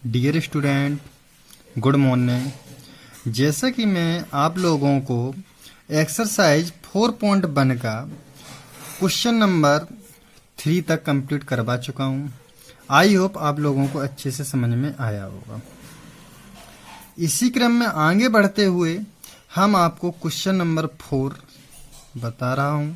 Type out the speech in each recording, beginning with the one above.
Dear student, good morning. जैसा कि मैं आप लोगों को एक्सरसाइज 4.1 का क्वेश्चन नंबर 3 तक कंप्लीट करवा चुका हूं। आई होप आप लोगों को अच्छे से समझ में आया होगा। इसी क्रम में आगे बढ़ते हुए हम आपको क्वेश्चन नंबर 4 बता रहा हूं,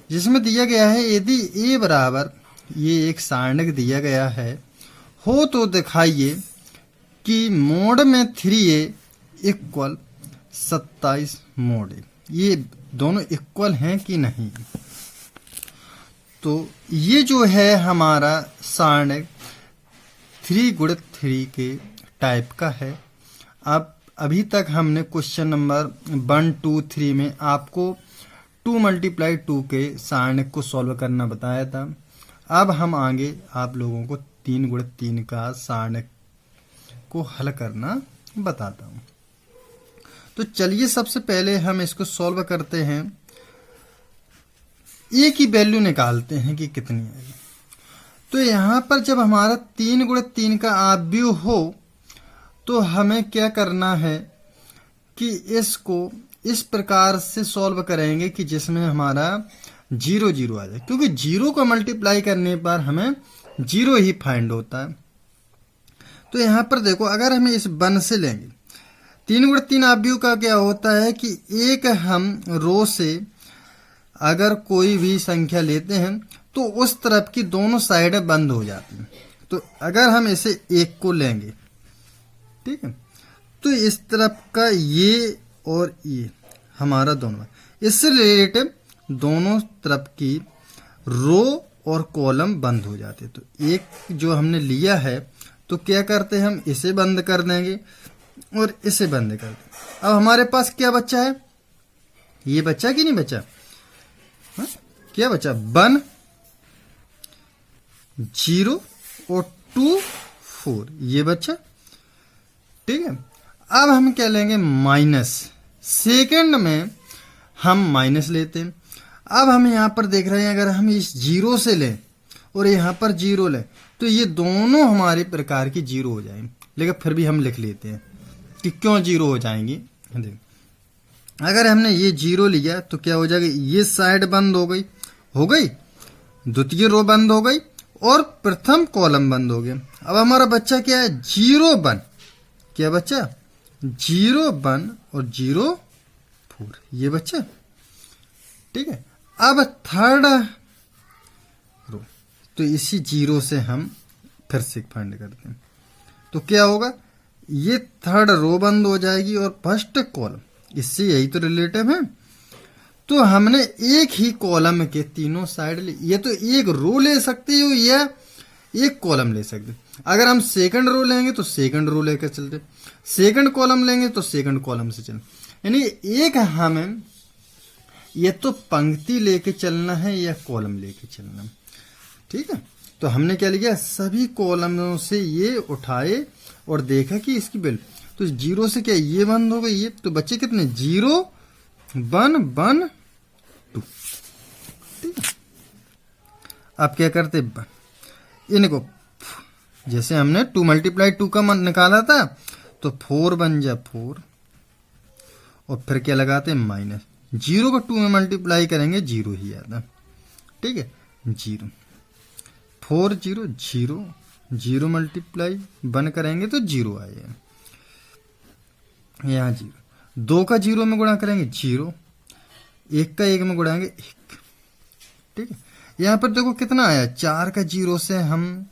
जिसमें दिया गया है यदि ए बराबर ये एक सारणिक दिया गया है हो तो दिखाइए कि मोड में 3a इक्वल 27 मोड ए। ये दोनों इक्वल हैं कि नहीं। तो ये जो है हमारा सारणिक 3x3 के टाइप का है। अब अभी तक हमने क्वेश्चन नंबर 1, 2, 3 में आपको 2 × 2 के सारणिक को सॉल्व करना बताया था। अब हम आगे आप लोगों को 3x3 का सारणिक को हल करना बताता हूं। तो चलिए सबसे पहले हम इसको सॉल्व करते हैं। ए की वैल्यू निकालते हैं कि कितनी आएगी। तो यहां पर जब हमारा 3x3 का आव्यूह हो तो हमें क्या करना है कि इसको इस प्रकार से सॉल्व करेंगे कि जिसमें हमारा 0 0 आ जाए, क्योंकि 0 को मल्टीप्लाई करने पर हमें 0 ही फाइंड होता है। तो यहां पर देखो, अगर हम इस 1 से लेंगे 3x3 आव्यूह का क्या होता है कि एक हम रो से अगर कोई भी संख्या लेते हैं तो उस तरफ की दोनों साइडें बंद हो जाती हैं। तो अगर हम इसे 1 को लेंगे, ठीक है, तो इस तरफ का ये और ये हमारा दोनों, इससे रिलेटेड दोनों तरफ की रो और कॉलम बंद हो जाते। तो एक जो हमने लिया है तो क्या करते हैं, हम इसे बंद कर देंगे और इसे बंद कर देंगे। अब हमारे पास क्या बचा है, ये बचा कि नहीं बचा, हा? क्या बचा, 1 0 और 2 4 ये बचा, ठीक है। अब हम क्या लेंगे, माइनस। सेकंड में हम माइनस लेते हैं। अब हम यहां पर देख रहे हैं, अगर हम इस 0 से लें और यहां पर 0 लें तो ये दोनों हमारे प्रकार की 0 हो जाएंगे। लेकिन फिर भी हम लिख लेते हैं कि क्यों 0 हो जाएंगी। अगर हमने ये 0 लिया तो क्या हो जाएगा, ये साइड बंद हो गई, द्वितीय रो बंद हो गई और प्रथम कॉलम बंद हो गया। अब हमारा बच्चा क्या है, 0 1, क्या बच्चा 0 1 और 0 4 ये बच्चा, ठीक है। अब थर्ड रो, तो इसी 0 से हम फिर से फाइंड करते हैं। तो क्या होगा, ये थर्ड रो बंद हो जाएगी और फर्स्ट कॉलम, इससे यही तो रिलेटिव है। तो हमने एक ही कॉलम के तीनों साइड ले, ये तो एक रो ले सकते हो या एक कॉलम ले सकते। अगर हम सेकंड रो लेंगे तो सेकंड रो लेकर चलते, सेकंड कॉलम लेंगे तो सेकंड कॉलम से चलते। यानी एक हमें ये तो पंक्ति लेके चलना है या कॉलम लेके चलना है, ठीक है। तो हमने क्या लिया, सभी कॉलमों से ये उठाए और देखा कि इसकी वैल्यू, तो 0 से क्या ये बंद हो गई, ये तो बच्चे कितने 0 1 1 2, ठीक है। अब क्या करते, इनको जैसे हमने 2 × 2 का निकाला था तो 4 बन जा 4 और फिर क्या लगाते माइनस। 0 को 2 में मल्टीप्लाई करेंगे 0 ही आता, ठीक है। 0 4 0 0 0 मल्टीप्लाई 1 करेंगे तो 0 आएगा, यहाँ 0। 2 का 0 में गुणा करेंगे 0, 1 का 1 में गुणाएंगे 1, ठीक है। यहाँ पर देखो कितना आया, 4 का 0 से हम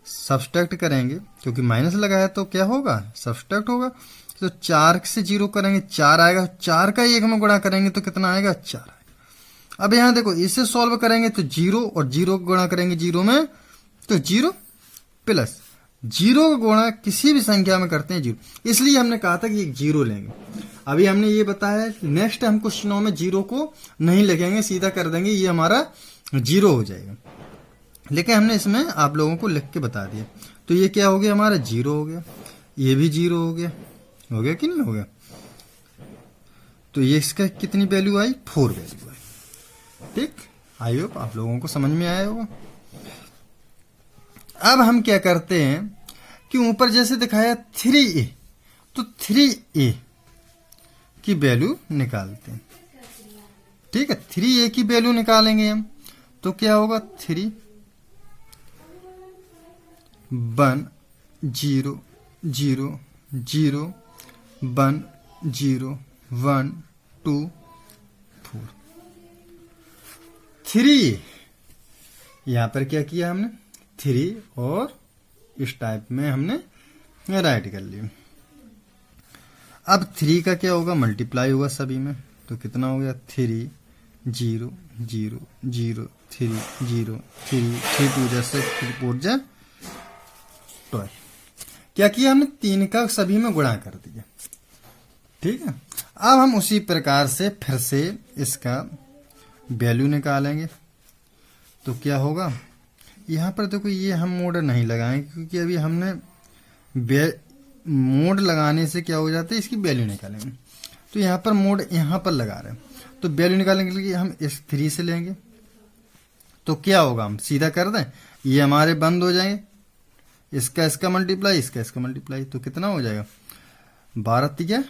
सब्सट्रैक्ट करेंगे, क्योंकि माइनस लगाया तो क्या होगा, सब्सट्रैक्ट होगा। तो 4 से 0 करेंगे 4 आएगा, 4 का 1 में गुणा करेंगे तो कितना आएगा, 4 आएगा। अब यहाँ देखो इसे सॉल्व करेंगे तो 0 और 0 को गुणा करेंगे 0 में तो 0 प्लस 0 का गुणा किसी भी संख्या में करते हैं 0, इसलिए हमने कहा था कि एक 0 लेंगे। अभी हमने ये बताया, नेक्स्ट हम क्वेश्चनों में 0 को नहीं लिखेंगे, सीधा कर देंगे, ये हमारा 0 हो जाएगा। लेकिन हमने इसमें आप लोगों को लिख के बता दिया। तो ये क्या हो गया, हमारा 0 हो गया, ये भी 0 हो गया कि नहीं हो गया। तो ये इसका कितनी वैल्यू आई, 4 वैल्यू आई, ठीक। आई होप आप लोगों को समझ में आया होगा। अब हम क्या करते हैं कि ऊपर जैसे दिखाया 3a, तो 3a की वैल्यू निकालते हैं। ठीक है, 3a की वैल्यू निकालेंगे हम, तो क्या होगा 3 1 0 0 0 1 0 1 2 4 3। यहां पर क्या किया हमने 3 और इस टाइप में हमने राइट कर लिया। अब 3 का क्या होगा मल्टीप्लाई होगा सभी में, तो कितना हो गया 3 0 0 0 3 0 3 3 2 जैसे 3 4 जा 12। क्या किया हमने 3 का सभी में गुणा कर दिया। ठीक है, अब हम उसी प्रकार से फिर से इसका वैल्यू निकालेंगे, तो क्या होगा यहां पर देखो ये हम मोड नहीं लगाएंगे क्योंकि अभी हमने मोड लगाने से क्या हो जाता है इसकी वैल्यू निकालेंगे, तो यहां पर मोड यहां पर लगा रहे हैं, तो वैल्यू निकालने के लिए हम इस 3 से लेंगे, तो क्या होगा हम सीधा कर दें, ये हमारे बंद हो जाएंगे, इसका मल्टीप्लाई, इसका मल्टीप्लाई, तो कितना हो जाएगा 12 3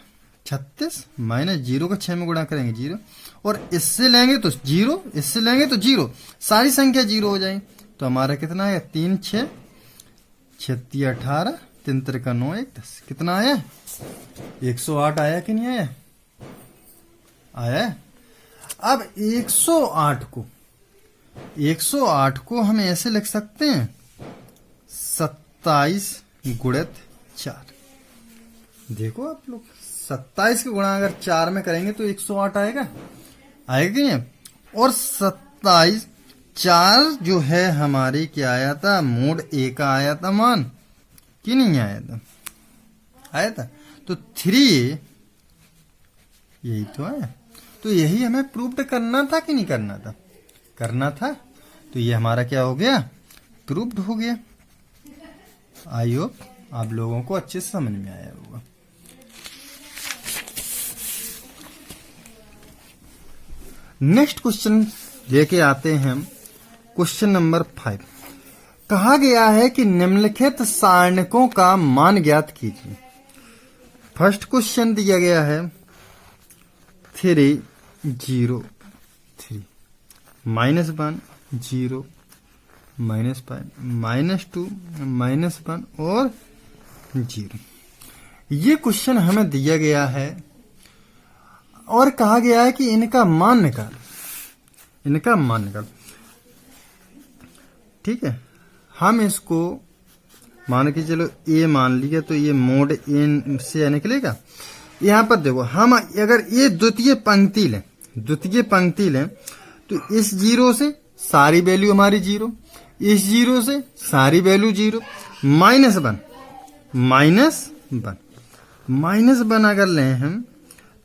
36 माइनस 0 का 6 में गुणा करेंगे 0, और इससे लेंगे तो 0, इससे लेंगे तो 0, सारी संख्या 0 हो जाएंगी, तो हमारा कितना है 3 6 6 18 3 3 9 1 10, कितना आया 108 आया कि नहीं आया, आया। अब 108 को हम ऐसे लिख सकते हैं 27 गुणित 4। देखो आप लोग 27 के गुणा अगर 4 में करेंगे तो 108 आएगा, आएगा कि नहीं। और 27 4 जो है हमारी क्या आया था मोड ए का आया था मान कि नहीं आया था, आया था, तो 3 यही तो आया, तो यही हमें प्रूव करना था कि नहीं करना था, करना था, तो ये हमारा क्या हो गया प्रूव्ड हो गया। आई होप आप लोगों को अच्छे से समझ में आया होगा। नेक्स्ट क्वेश्चन लेके आते हैं हम, क्वेश्चन नंबर 5। कहा गया है कि निम्नलिखित सारणिकों का मान ज्ञात कीजिए। फर्स्ट क्वेश्चन दिया गया है 3 0 3 -1 0 -5 -2 -1 और 0। ये क्वेश्चन हमें दिया गया है और कहा गया है कि इनका मान निकाल, इनका मान निकाल। ठीक है, हम इसको मान के चलो ए मान लिया, तो ये मोड ए से निकलेगा। यहां पर देखो हम अगर ये द्वितीय पंक्ति लें तो इस 0 से सारी वैल्यू हमारी 0, इस 0 से सारी वैल्यू 0, -1 अगर लें हम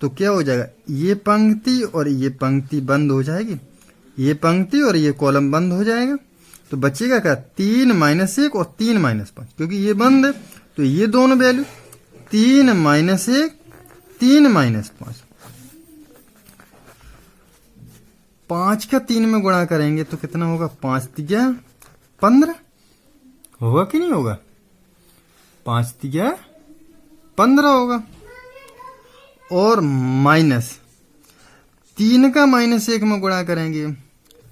तो क्या हो जाएगा, ये पंक्ति और ये पंक्ति बंद हो जाएगी, ये पंक्ति और ये कॉलम बंद हो जाएगा, तो बचेगा क्या 3 -1 और 3 -5, क्योंकि ये बंद है तो ये दोनों वैल्यू 3 -1 3 -5, 5 का 3 में गुणा करेंगे तो कितना होगा 5 3 15 होगा कि नहीं होगा, 5 3 15 होगा। और -3 का -1 में गुणा करेंगे,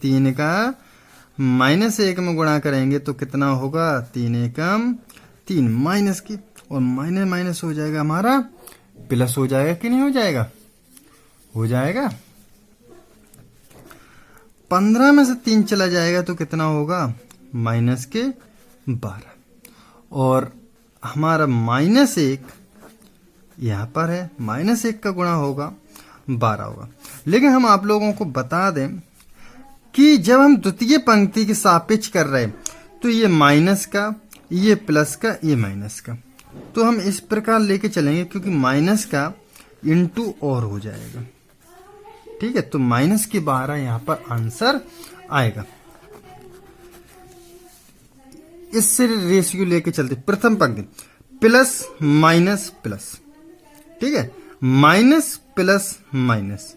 3 का -1 में गुणा करेंगे तो कितना होगा 3 एकम 3 माइनस की, और माइनस हो जाएगा हमारा प्लस हो जाएगा कि नहीं हो जाएगा, हो जाएगा। 15 में से 3 चला जाएगा तो कितना होगा -12, और हमारा -1 यहां पर है, -1 का गुणा होगा 12 होगा। लेकिन हम आप लोगों को बता दें कि जब हम द्वितीय पंक्ति के सापेक्ष कर रहे हैं तो ये माइनस का, ये प्लस का, ये माइनस का, तो हम इस प्रकार लेके चलेंगे क्योंकि माइनस का इंटू और हो जाएगा। ठीक है, तो -12 यहां पर आंसर आएगा। इससे रेशियो लेके चलते, प्रथम पंक्ति प्लस माइनस प्लस, ठीक है, minus plus minus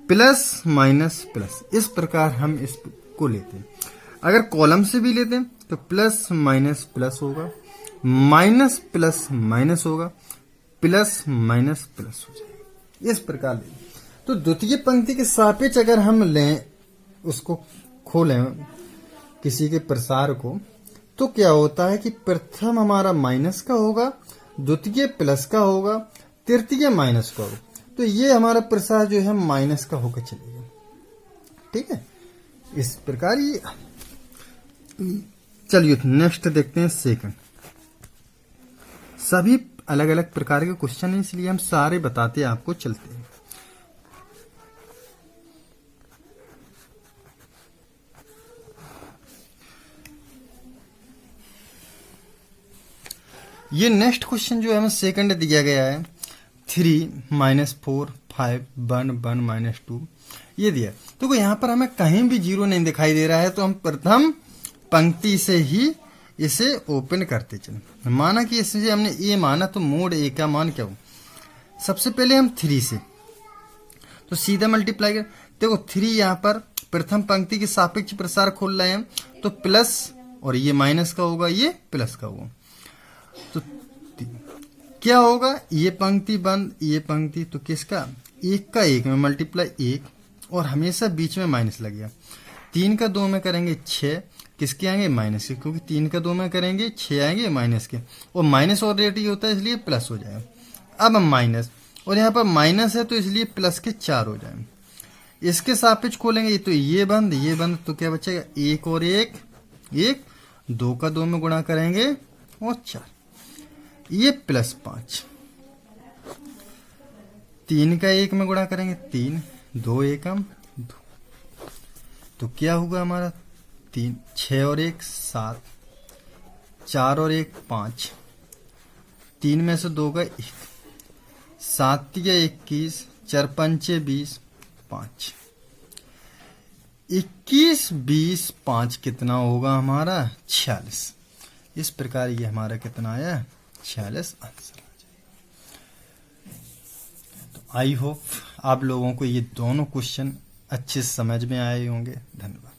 plus minus plus, इस प्रकार हम इसको लेते हैं। अगर कॉलम से भी लेते हैं तो प्लस माइनस प्लस होगा, माइनस प्लस माइनस होगा, प्लस माइनस प्लस हो जाएगा। इस प्रकार तो द्वितीय पंक्ति के सापेक्ष अगर हम लें, उसको खोलें किसी के प्रसार को, तो क्या होता है कि प्रथम हमारा माइनस का होगा, द्वितीय प्लस का होगा, तृतीय माइनस का होगा। तो ये हमारा प्रसार जो है माइनस का होकर चलेगा। ठीक है, इस प्रकार ये। चलिए नेक्स्ट देखते हैं सेकंड। सभी अलग अलग प्रकार के क्वेश्चन हैं, इसलिए हम सारे बताते आपको चलते हैं। ये नेक्स्ट क्वेश्चन जो है हमें सेकंड दिया गया है, 3 - 4 5 1 1 - 2 ये दिया। तो यहाँ पर हमें कहीं भी जीरो नहीं दिखाई दे रहा है, तो हम प्रथम पंक्ति से ही इसे ओपन करते चले। माना कि इससे हमने ए माना, तो मोड ए का मान क्या हो, सबसे पहले हम 3 से, तो सीधा मल्टीप्लाई कर। देखो 3 यहाँ पर प्रथम पंक्ति के सापेक्ष प्रसार खोल रहे हैं, तो प्लस और ये माइनस का होगा, ये प्लस का होगा। तो क्या होगा, ये पंक्ति बंद, ये पंक्ति, तो किसका, एक का एक में मल्टीप्लाई 1, और हमेशा बीच में माइनस लग गया। 3 का 2 में करेंगे 6, किसके आएंगे, माइनस के, क्योंकि 3 का 2 में करेंगे 6 आएंगे माइनस के, और माइनस ऑलरेडी होता है इसलिए प्लस हो जाएगा। अब हम माइनस, और यहाँ पर माइनस है तो इसलिए प्लस के 4 हो जाएंगे। इसके सापेक्ष खोलेंगे, तो ये बंद, ये बंद, तो क्या बचेगा, 1 और 1 1, 2 का 2 में गुणा करेंगे और 4, ये +5, 3 का 1 में गुणा करेंगे 3, 2 एकम 2, तो क्या होगा हमारा 3, 6 और 1 7, 4 और 1 5, 3 में से 2 का 1, 7 या 21, 4 पंचे 20, 5, 21 20 5 कितना होगा हमारा 46। इस प्रकार ये हमारा कितना आया, 46 आंसर आ जाएगा। तो आई होप आप लोगों को ये दोनों क्वेश्चन अच्छे समझ में आए होंगे। धन्यवाद।